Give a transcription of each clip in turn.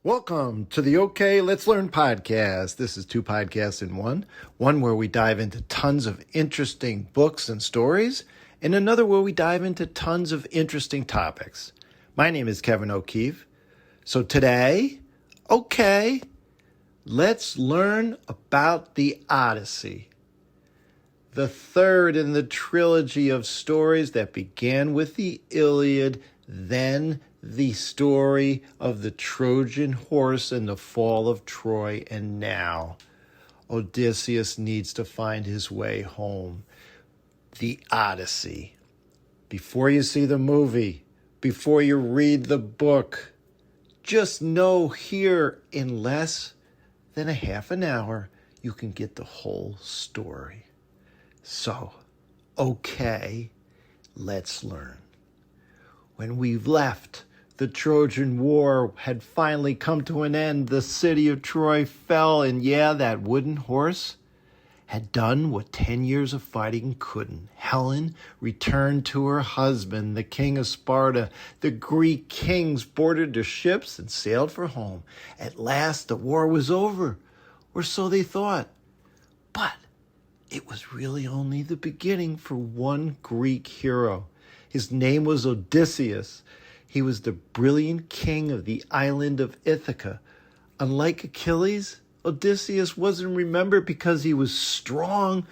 Welcome to the OK Let's Learn podcast. This is two podcasts in one. One where we dive into tons of interesting books and stories, and another where we dive into tons of interesting topics. My name is Kevin O'Keefe. So today, let's learn about the Odyssey, the third in the trilogy of stories that began with the Iliad, then the story of the Trojan horse and the fall of Troy, and now Odysseus needs to find his way home. The Odyssey. Before you see the movie, before you read the book, just know here in less than a half an hour, you can get the whole story. So, let's learn. When we left, the Trojan War had finally come to an end. The city of Troy fell, and that wooden horse had done what 10 years of fighting couldn't. Helen returned to her husband, the king of Sparta. The Greek kings boarded their ships and sailed for home. At last, the war was over, or so they thought. But it was really only the beginning for one Greek hero. His name was Odysseus. He was the brilliant king of the island of Ithaca. Unlike Achilles, Odysseus wasn't remembered because he was strong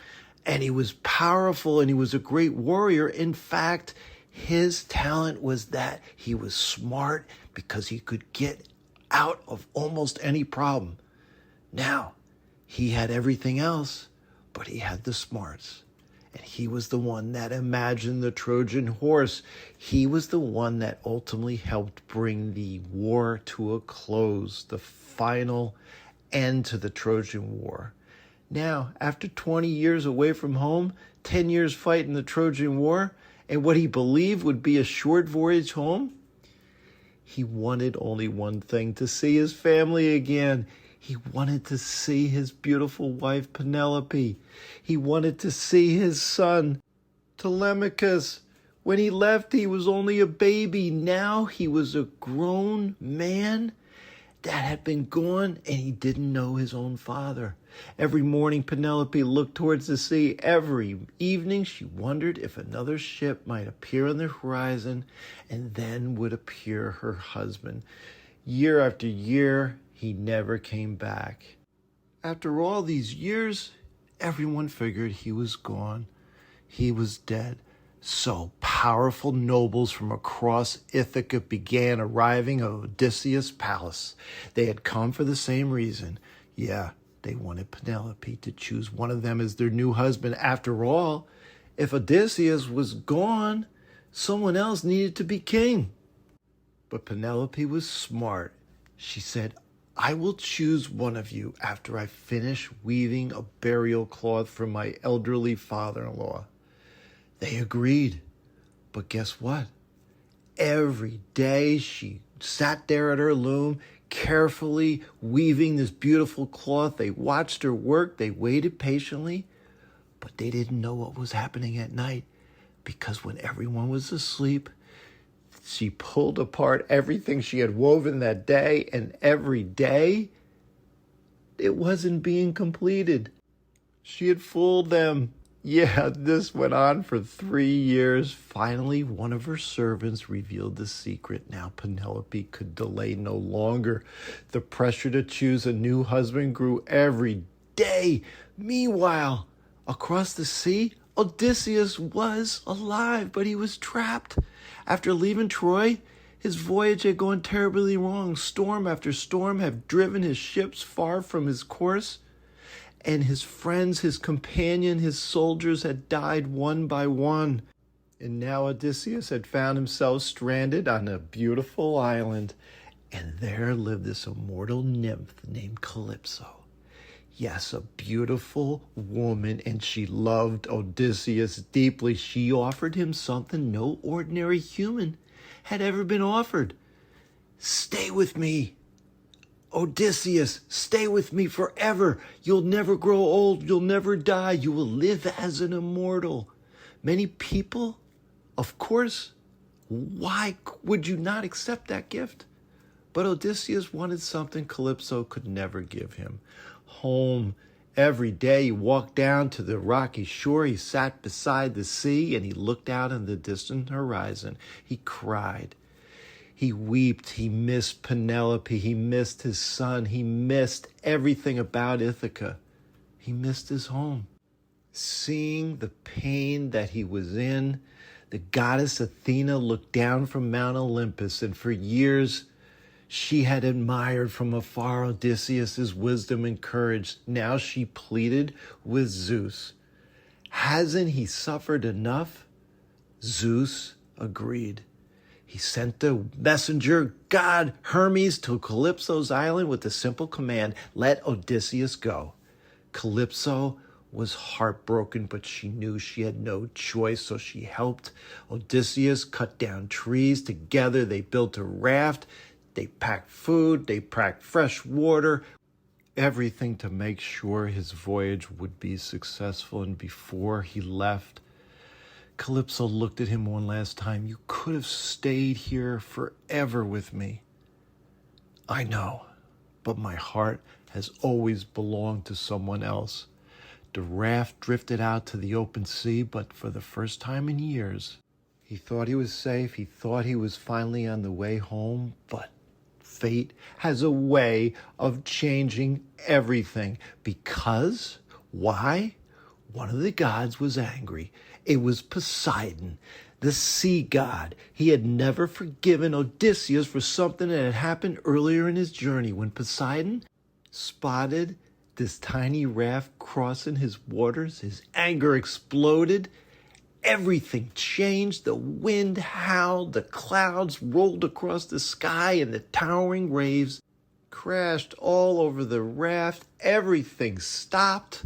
and he was powerful and he was a great warrior. In fact, his talent was that he was smart because he could get out of almost any problem. Now, he had everything else, but he had the smarts. And he was the one that imagined the Trojan horse. He was the one that ultimately helped bring the war to a close, the final end to the Trojan War. Now, after 20 years away from home, 10 years fighting the Trojan War, and what he believed would be a short voyage home, he wanted only one thing: to see his family again. He wanted to see his beautiful wife, Penelope. He wanted to see his son, Telemachus. When he left, he was only a baby. Now he was a grown man that had been gone, and he didn't know his own father. Every morning, Penelope looked towards the sea. Every evening, she wondered if another ship might appear on the horizon, and then would appear her husband. Year after year, he never came back. After all these years, everyone figured he was gone. He was dead. So powerful nobles from across Ithaca began arriving at Odysseus' palace. They had come for the same reason. They wanted Penelope to choose one of them as their new husband. After all, if Odysseus was gone, someone else needed to be king. But Penelope was smart. She said, "I will choose one of you after I finish weaving a burial cloth for my elderly father-in-law." They agreed. But guess what? Every day she sat there at her loom, carefully weaving this beautiful cloth. They watched her work. They waited patiently. But they didn't know what was happening at night, because when everyone was asleep, she pulled apart everything she had woven that day, and every day it wasn't being completed. She had fooled them. This went on for 3 years. Finally, one of her servants revealed the secret. Now Penelope could delay no longer. The pressure to choose a new husband grew every day. Meanwhile, across the sea, Odysseus was alive, but he was trapped. After leaving Troy, his voyage had gone terribly wrong. Storm after storm had driven his ships far from his course, and his friends, his companion, his soldiers had died one by one. And now Odysseus had found himself stranded on a beautiful island, and there lived this immortal nymph named Calypso. Yes, a beautiful woman, and she loved Odysseus deeply. She offered him something no ordinary human had ever been offered. "Stay with me, Odysseus, stay with me forever. You'll never grow old. You'll never die. You will live as an immortal." Many people, of course, why would you not accept that gift? But Odysseus wanted something Calypso could never give him: home. Every day he walked down to the rocky shore, he sat beside the sea, and he looked out on the distant horizon. He cried. He wept. He missed Penelope. He missed his son. He missed everything about Ithaca. He missed his home. Seeing the pain that he was in, the goddess Athena looked down from Mount Olympus, and for years she had admired from afar Odysseus' wisdom and courage. Now she pleaded with Zeus. Hasn't he suffered enough? Zeus agreed. He sent the messenger god Hermes to Calypso's island with the simple command, let Odysseus go. Calypso was heartbroken, but she knew she had no choice, so she helped Odysseus cut down trees. Together they built a raft. They packed food, they packed fresh water, everything to make sure his voyage would be successful. And before he left, Calypso looked at him one last time. You could have stayed here forever with me. I know, but my heart has always belonged to someone else. The raft drifted out to the open sea, but for the first time in years, he thought he was safe. He thought he was finally on the way home, but fate has a way of changing everything. Because, why? One of the gods was angry. It was Poseidon, the sea god. He had never forgiven Odysseus for something that had happened earlier in his journey. When Poseidon spotted this tiny raft crossing his waters, his anger exploded. Everything changed. The wind howled, the clouds rolled across the sky, and the towering waves crashed all over the raft. Everything stopped.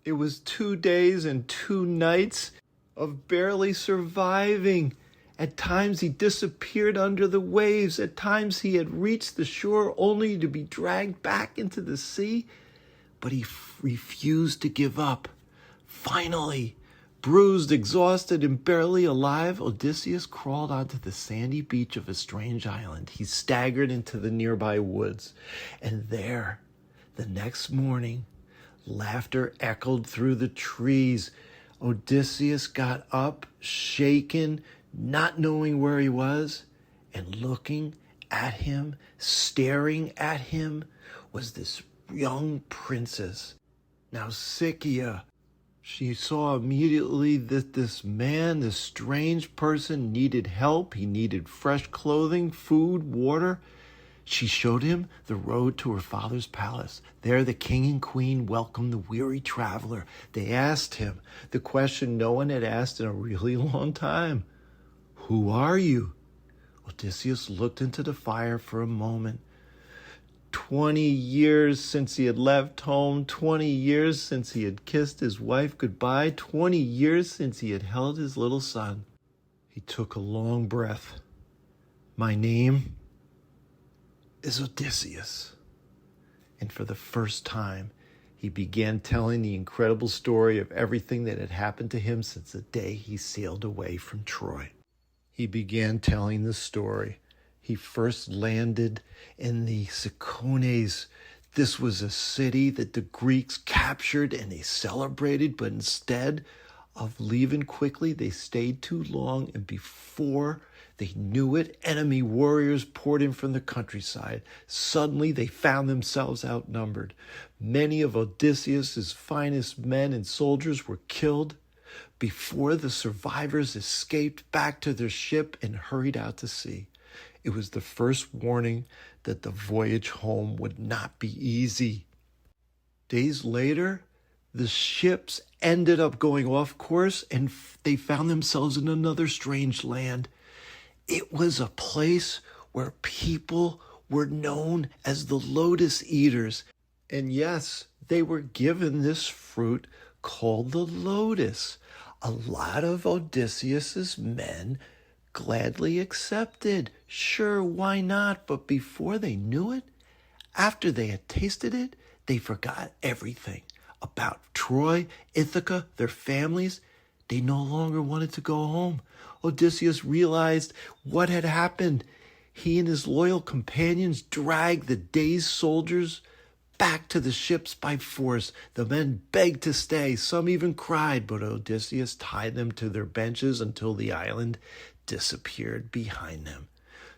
It was 2 days and 2 nights of barely surviving. At times he disappeared under the waves. At times he had reached the shore only to be dragged back into the sea. But he refused to give up. Finally, bruised, exhausted, and barely alive, Odysseus crawled onto the sandy beach of a strange island. He staggered into the nearby woods. And there, the next morning, laughter echoed through the trees. Odysseus got up, shaken, not knowing where he was, and looking at him, staring at him, was this young princess, Nausicaa. She saw immediately that this man, this strange person, needed help. He needed fresh clothing, food, water. She showed him the road to her father's palace. There the king and queen welcomed the weary traveler. They asked him the question no one had asked in a really long time. Who are you? Odysseus looked into the fire for a moment. 20 years since he had left home, 20 years since he had kissed his wife goodbye, 20 years since he had held his little son. He took a long breath. My name is Odysseus. And for the first time, he began telling the incredible story of everything that had happened to him since the day he sailed away from Troy. He began telling the story. He first landed in the Cicones. This was a city that the Greeks captured and they celebrated, but instead of leaving quickly, they stayed too long, and before they knew it, enemy warriors poured in from the countryside. Suddenly, they found themselves outnumbered. Many of Odysseus' finest men and soldiers were killed before the survivors escaped back to their ship and hurried out to sea. It was the first warning that the voyage home would not be easy. Days later, the ships ended up going off course and they found themselves in another strange land. It was a place where people were known as the lotus eaters. And yes, they were given this fruit called the lotus. A lot of Odysseus's men gladly accepted. Sure, why not? But before they knew it, after they had tasted it, they forgot everything about Troy, Ithaca, their families. They no longer wanted to go home. Odysseus realized what had happened. He and his loyal companions dragged the dazed soldiers back to the ships by force. The men begged to stay. Some even cried, but Odysseus tied them to their benches until the island disappeared behind them.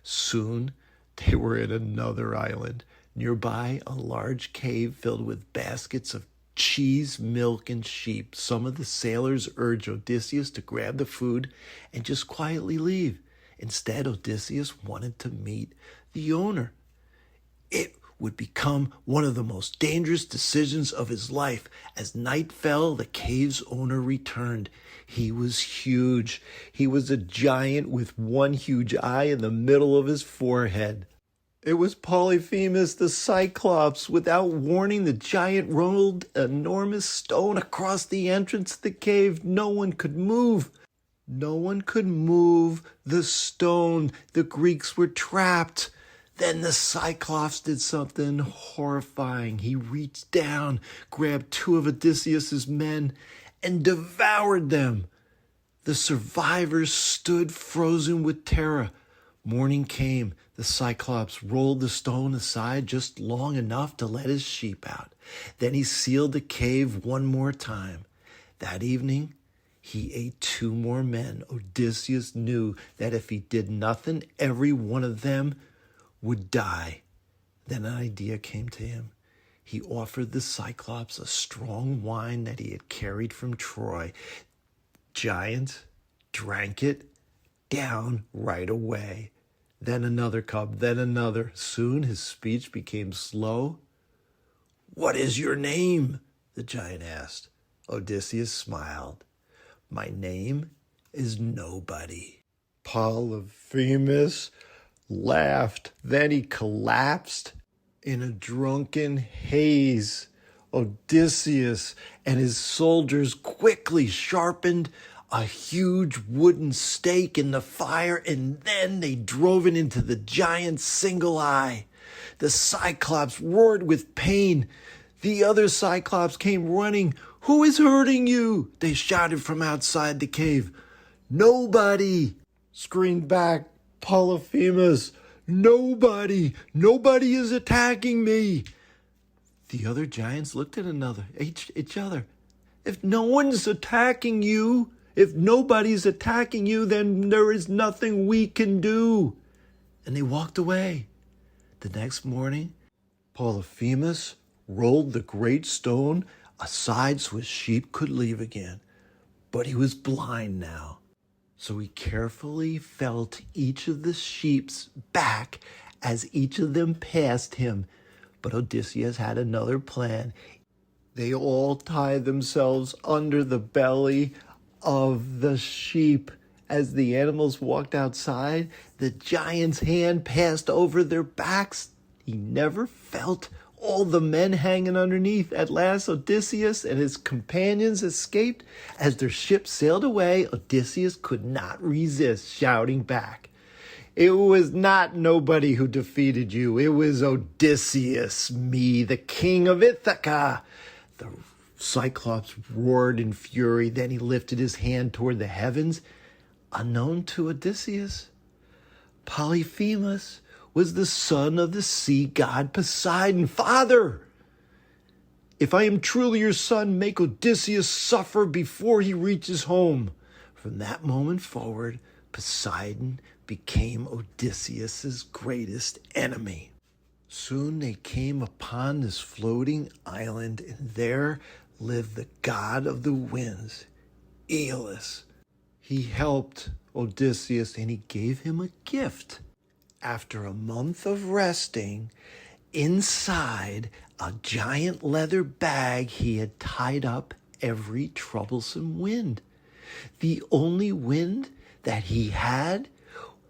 Soon they were in another island. Nearby, a large cave filled with baskets of cheese, milk, and sheep. Some of the sailors urged Odysseus to grab the food and just quietly leave. Instead, Odysseus wanted to meet the owner. It would become one of the most dangerous decisions of his life. As night fell, the cave's owner returned. He was huge. He was a giant with one huge eye in the middle of his forehead. It was Polyphemus the Cyclops. Without warning, the giant rolled an enormous stone across the entrance to the cave. No one could move. No one could move the stone. The Greeks were trapped. Then the Cyclops did something horrifying. He reached down, grabbed two of Odysseus's men, and devoured them. The survivors stood frozen with terror. Morning came. The Cyclops rolled the stone aside just long enough to let his sheep out. Then he sealed the cave one more time. That evening, he ate two more men. Odysseus knew that if he did nothing, every one of them would die. Then an idea came to him. He offered the Cyclops a strong wine that he had carried from Troy. Giant drank it down right away. Then another cup, then another. Soon his speech became slow. "What is your name?" the giant asked. Odysseus smiled. "My name is Nobody." Polyphemus laughed. Then he collapsed in a drunken haze. Odysseus and his soldiers quickly sharpened a huge wooden stake in the fire, and then they drove it into the giant's single eye. The Cyclops roared with pain. The other Cyclops came running. "Who is hurting you?" they shouted from outside the cave. "Nobody," screamed back Polyphemus. "Nobody! Nobody is attacking me!" The other giants looked at each other. "If no one's attacking you, if nobody's attacking you, then there is nothing we can do." And they walked away. The next morning, Polyphemus rolled the great stone aside so his sheep could leave again. But he was blind now. So he carefully felt each of the sheep's back as each of them passed him. But Odysseus had another plan. They all tied themselves under the belly of the sheep. As the animals walked outside, the giant's hand passed over their backs. He never felt all the men hanging underneath. At last, Odysseus and his companions escaped. As their ship sailed away, Odysseus could not resist shouting back, "It was not Nobody who defeated you. It was Odysseus, me, the king of Ithaca." The Cyclops roared in fury. Then he lifted his hand toward the heavens. Unknown to Odysseus, Polyphemus was the son of the sea god Poseidon. "Father, if I am truly your son, make Odysseus suffer before he reaches home." From that moment forward, Poseidon became Odysseus's greatest enemy. Soon they came upon this floating island, and there lived the god of the winds, Aeolus. He helped Odysseus and he gave him a gift. After a month of resting, inside a giant leather bag he had tied up every troublesome wind. The only wind that he had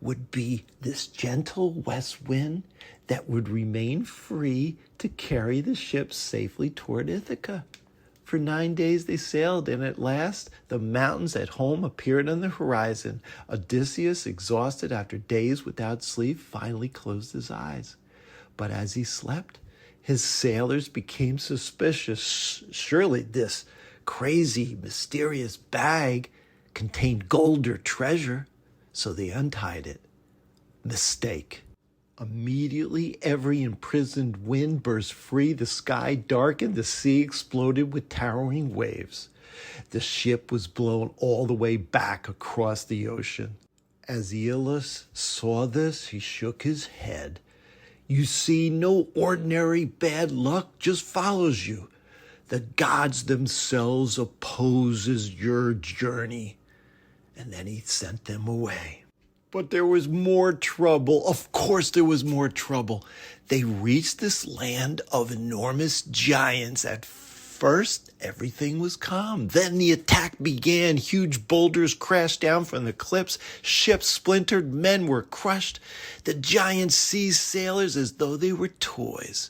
would be this gentle west wind that would remain free to carry the ship safely toward Ithaca. For 9 days they sailed, and at last the mountains at home appeared on the horizon. Odysseus, exhausted after days without sleep, finally closed his eyes. But as he slept, his sailors became suspicious. Surely this crazy, mysterious bag contained gold or treasure, so they untied it. Mistake. Immediately, every imprisoned wind burst free, the sky darkened, the sea exploded with towering waves. The ship was blown all the way back across the ocean. As Aeolus saw this, he shook his head. You see, no ordinary bad luck just follows you. The gods themselves opposes your journey. And then he sent them away. But there was more trouble. Of course there was more trouble. They reached this land of enormous giants. At first, everything was calm. Then the attack began. Huge boulders crashed down from the cliffs. Ships splintered. Men were crushed. The giants seized sailors as though they were toys.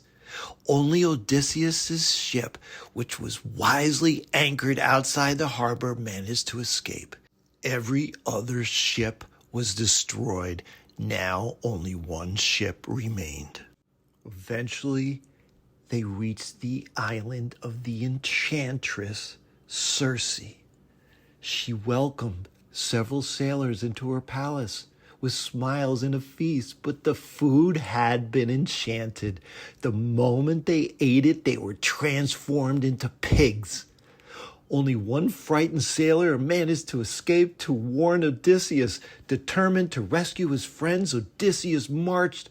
Only Odysseus' ship, which was wisely anchored outside the harbor, managed to escape. Every other ship was destroyed. Now only one ship remained. Eventually, they reached the island of the enchantress Circe. She welcomed several sailors into her palace with smiles and a feast, but the food had been enchanted. The moment they ate it, they were transformed into pigs. Only one frightened sailor managed to escape to warn Odysseus. Determined to rescue his friends, Odysseus marched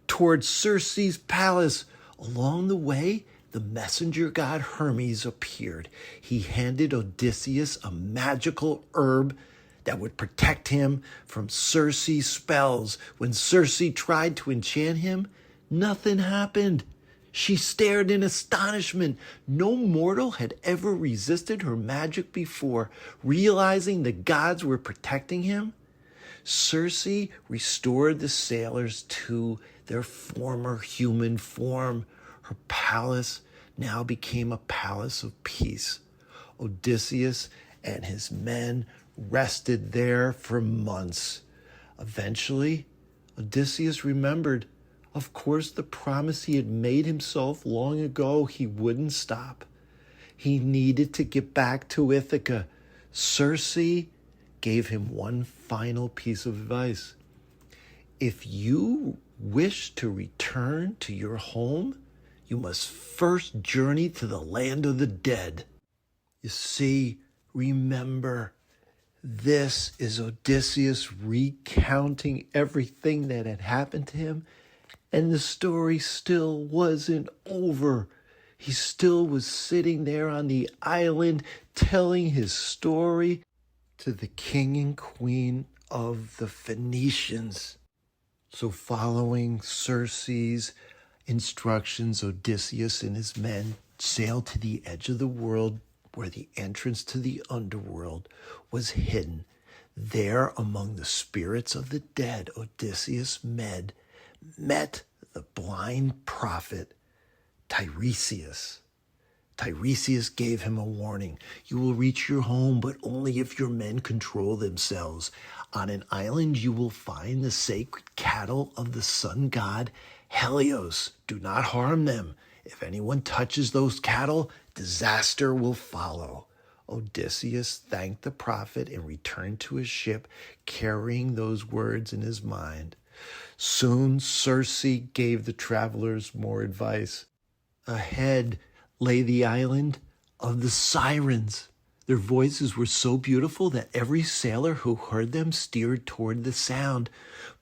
towards Circe's palace. Along the way, the messenger god Hermes appeared. He handed Odysseus a magical herb that would protect him from Circe's spells. When Circe tried to enchant him, nothing happened. She stared in astonishment. No mortal had ever resisted her magic before. Realizing the gods were protecting him, Circe restored the sailors to their former human form. Her palace now became a palace of peace. Odysseus and his men rested there for months. Eventually, Odysseus remembered, of course, the promise he had made himself long ago. He wouldn't stop. He needed to get back to Ithaca. Circe gave him one final piece of advice. If you wish to return to your home, you must first journey to the land of the dead. You see, remember, this is Odysseus recounting everything that had happened to him, and the story still wasn't over. He still was sitting there on the island telling his story to the king and queen of the Phoenicians. So following Circe's instructions, Odysseus and his men sailed to the edge of the world where the entrance to the underworld was hidden. There, among the spirits of the dead, Odysseus met the blind prophet Tiresias. Tiresias gave him a warning. You will reach your home, but only if your men control themselves. On an island you will find the sacred cattle of the sun god Helios. Do not harm them. If anyone touches those cattle, disaster will follow. Odysseus thanked the prophet and returned to his ship, carrying those words in his mind. Soon Circe gave the travelers more advice. Ahead lay the island of the Sirens. Their voices were so beautiful that every sailor who heard them steered toward the sound.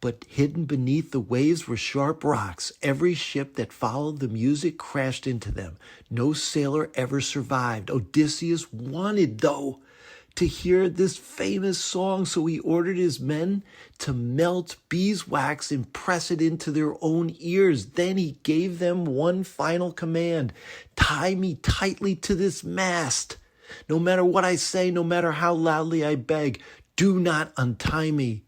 But hidden beneath the waves were sharp rocks. Every ship that followed the music crashed into them. No sailor ever survived. Odysseus wanted, though, to hear this famous song, so he ordered his men to melt beeswax and press it into their own ears. Then he gave them one final command: tie me tightly to this mast. No matter what I say, no matter how loudly I beg, do not untie me.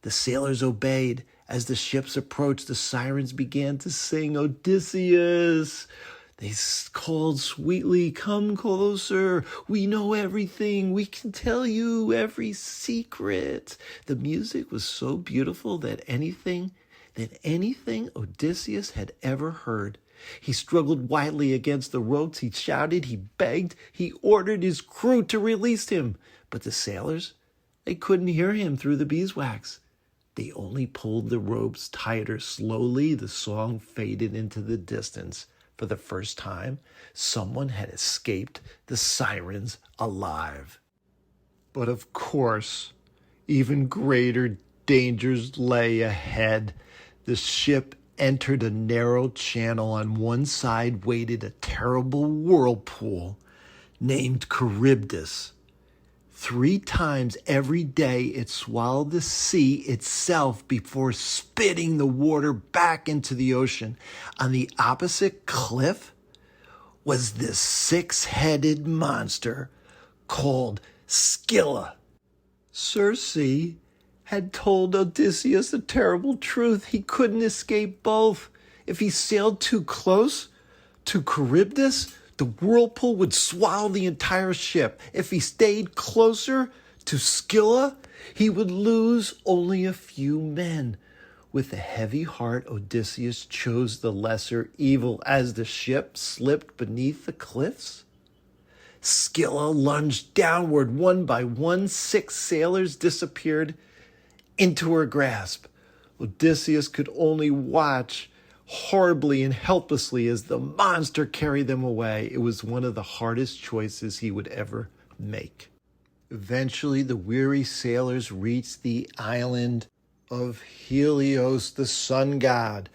The sailors obeyed. As the ships approached, the sirens began to sing, Odysseus. They called sweetly, come closer. We know everything. We can tell you every secret. The music was so beautiful that anything Odysseus had ever heard. He struggled wildly against the ropes. He shouted, he begged, he ordered his crew to release him. But the sailors, they couldn't hear him through the beeswax. They only pulled the ropes tighter. Slowly, the song faded into the distance. For the first time, someone had escaped the sirens alive. But of course, even greater dangers lay ahead. The ship entered a narrow channel. On one side waited a terrible whirlpool named Charybdis. 3 times every day it swallowed the sea itself before spitting the water back into the ocean. On the opposite cliff was this 6-headed monster called Scylla. Circe had told Odysseus the terrible truth. He couldn't escape both. If he sailed too close to Charybdis, the whirlpool would swallow the entire ship. If he stayed closer to Scylla, he would lose only a few men. With a heavy heart, Odysseus chose the lesser evil. As the ship slipped beneath the cliffs, Scylla lunged downward. One by one, 6 sailors disappeared into her grasp. Odysseus could only watch horribly and helplessly as the monster carried them away. It was one of the hardest choices he would ever make. Eventually, the weary sailors reached the island of Helios, the sun god.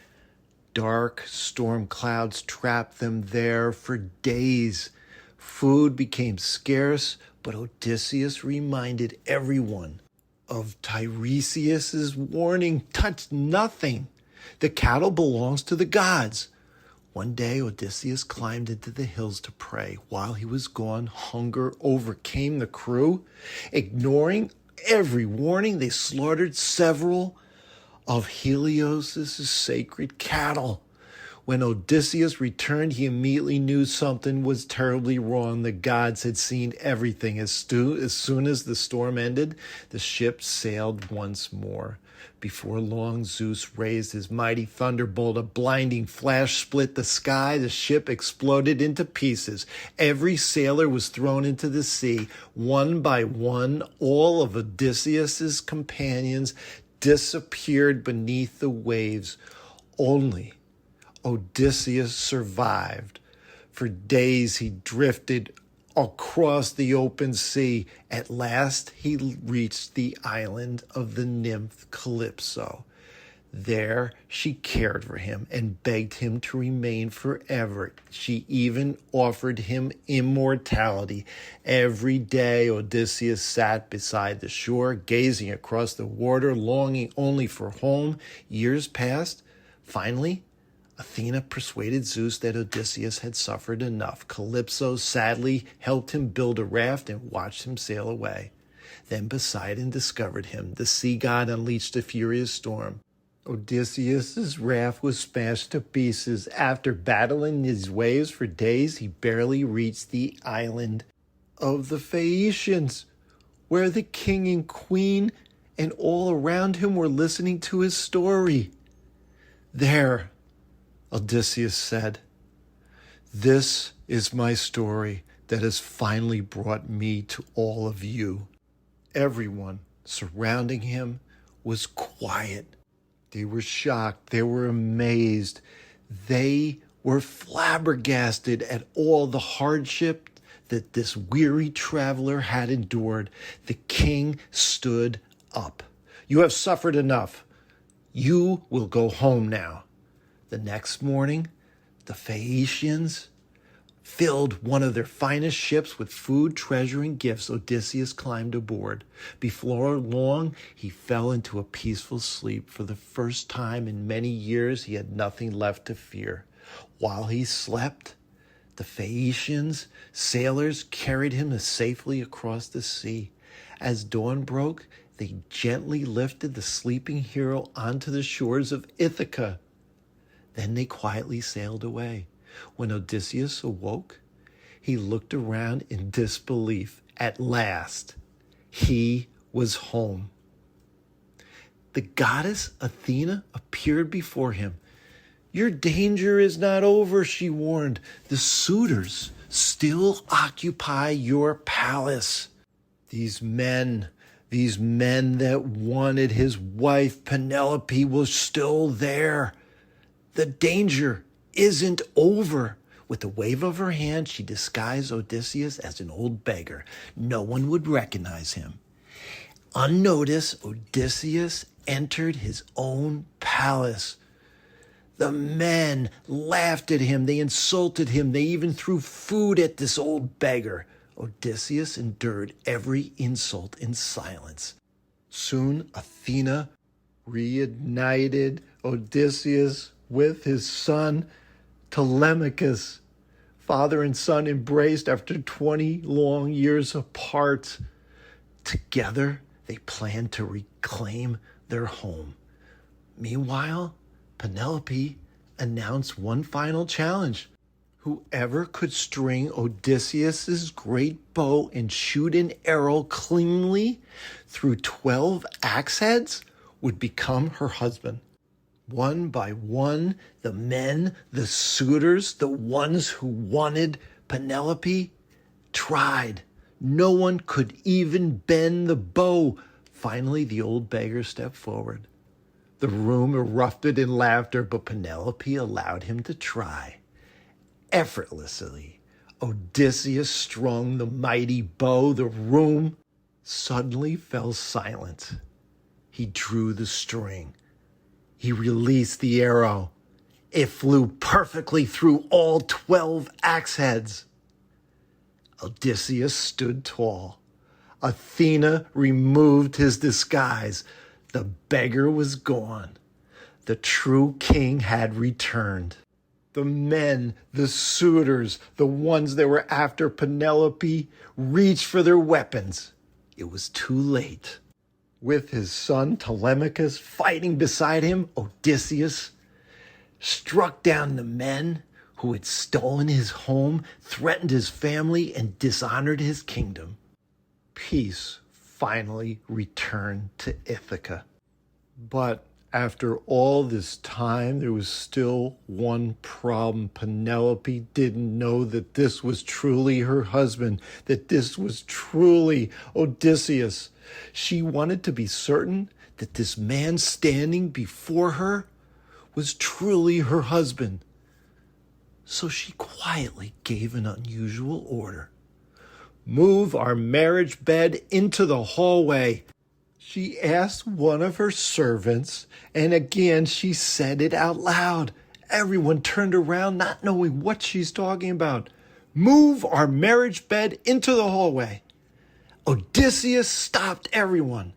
Dark storm clouds trapped them there for days. Food became scarce, but Odysseus reminded everyone of Tiresias' warning: touch nothing. The cattle belongs to the gods. One day, Odysseus climbed into the hills to pray. While he was gone, hunger overcame the crew. Ignoring every warning, they slaughtered several of Helios' sacred cattle. When Odysseus returned, he immediately knew something was terribly wrong. The gods had seen everything. As soon as the storm ended, the ship sailed once more. Before long, Zeus raised his mighty thunderbolt. A blinding flash split the sky. The ship exploded into pieces. Every sailor was thrown into the sea. One by one, all of Odysseus' companions disappeared beneath the waves. Only Odysseus survived. For days he drifted across the open sea. At last he reached the island of the nymph Calypso. There she cared for him and begged him to remain forever. She even offered him immortality. Every day Odysseus sat beside the shore, gazing across the water, longing only for home. Years passed. Finally, Athena persuaded Zeus that Odysseus had suffered enough. Calypso sadly helped him build a raft and watched him sail away. Then Poseidon discovered him. The sea god unleashed a furious storm. Odysseus' raft was smashed to pieces. After battling these waves for days, he barely reached the island of the Phaeacians, where the king and queen and all around him were listening to his story. There, Odysseus said, "This is my story that has finally brought me to all of you." Everyone surrounding him was quiet. They were shocked. They were amazed. They were flabbergasted at all the hardship that this weary traveler had endured. The king stood up. "You have suffered enough. You will go home now." The next morning, the Phaeacians filled one of their finest ships with food, treasure, and gifts. Odysseus climbed aboard. Before long, he fell into a peaceful sleep. For the first time in many years, he had nothing left to fear. While he slept, the Phaeacians, sailors, carried him safely across the sea. As dawn broke, they gently lifted the sleeping hero onto the shores of Ithaca. Then they quietly sailed away. When Odysseus awoke, he looked around in disbelief. At last, he was home. The goddess Athena appeared before him. "Your danger is not over," she warned. "The suitors still occupy your palace. These men, These men that wanted his wife Penelope were still there. The danger isn't over. With a wave of her hand, she disguised Odysseus as an old beggar. No one would recognize him. Unnoticed, Odysseus entered his own palace. The men laughed at him. They insulted him. They even threw food at this old beggar. Odysseus endured every insult in silence. Soon, Athena reunited Odysseus with his son Telemachus. Father and son embraced after 20 long years apart. Together, they planned to reclaim their home. Meanwhile, Penelope announced one final challenge. Whoever could string Odysseus's great bow and shoot an arrow cleanly through 12 axe heads would become her husband. One by one, the men, the suitors, the ones who wanted Penelope, tried. No one could even bend the bow. Finally, the old beggar stepped forward. The room erupted in laughter, but Penelope allowed him to try. Effortlessly, Odysseus strung the mighty bow. The room suddenly fell silent. He drew the string. He released the arrow. It flew perfectly through all 12 axe heads. Odysseus stood tall. Athena removed his disguise. The beggar was gone. The true king had returned. The men, the suitors, the ones that were after Penelope, reached for their weapons. It was too late. With his son Telemachus fighting beside him, Odysseus struck down the men who had stolen his home, threatened his family, and dishonored his kingdom. Peace finally returned to Ithaca. But after all this time, there was still one problem. Penelope didn't know that this was truly her husband, that this was truly Odysseus. She wanted to be certain that this man standing before her was truly her husband. So she quietly gave an unusual order. Move our marriage bed into the hallway. She asked one of her servants, and again she said it out loud. Everyone turned around, not knowing what she's talking about. Move our marriage bed into the hallway. Odysseus stopped everyone.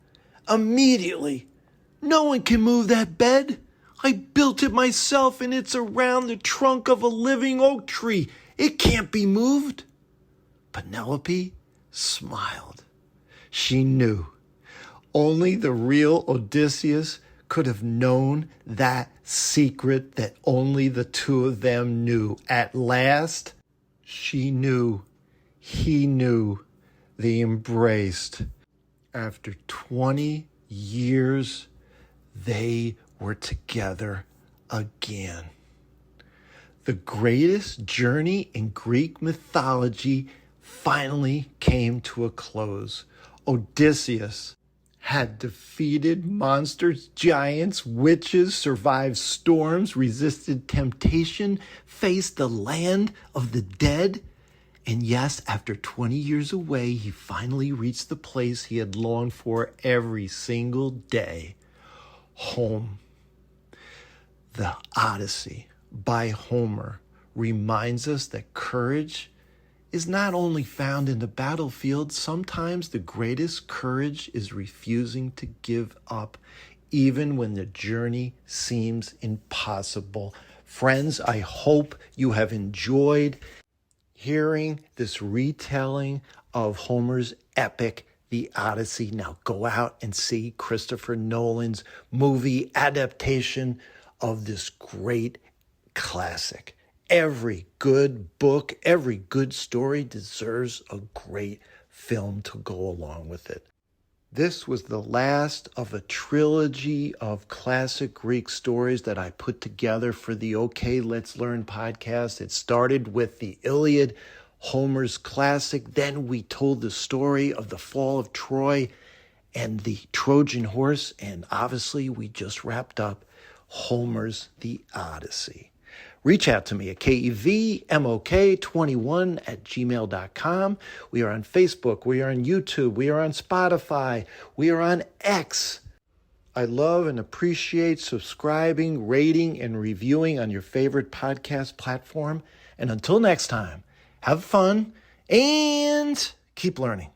Immediately. No one can move that bed. I built it myself, and it's around the trunk of a living oak tree. It can't be moved. Penelope smiled. She knew. Only the real Odysseus could have known that secret that only the two of them knew. At last, she knew. He knew. They embraced. After 20 years, they were together again. The greatest journey in Greek mythology finally came to a close. Odysseus had defeated monsters, giants, witches, survived storms, resisted temptation, faced the land of the dead. And yes, after 20 years away, he finally reached the place he had longed for every single day, home. The Odyssey by Homer reminds us that courage is not only found in the battlefield. Sometimes the greatest courage is refusing to give up, even when the journey seems impossible. Friends, I hope you have enjoyed hearing this retelling of Homer's epic, The Odyssey. Now go out and see Christopher Nolan's movie adaptation of this great classic. Every good book, every good story deserves a great film to go along with it. This was the last of a trilogy of classic Greek stories that I put together for the OK Let's Learn podcast. It started with the Iliad, Homer's classic. Then we told the story of the fall of Troy. and the Trojan horse, and obviously we just wrapped up Homer's The Odyssey. Reach out to me at kevmok21@gmail.com. We are on Facebook. We are on YouTube. We are on Spotify. We are on X. I love and appreciate subscribing, rating, and reviewing on your favorite podcast platform. And until next time, have fun and keep learning.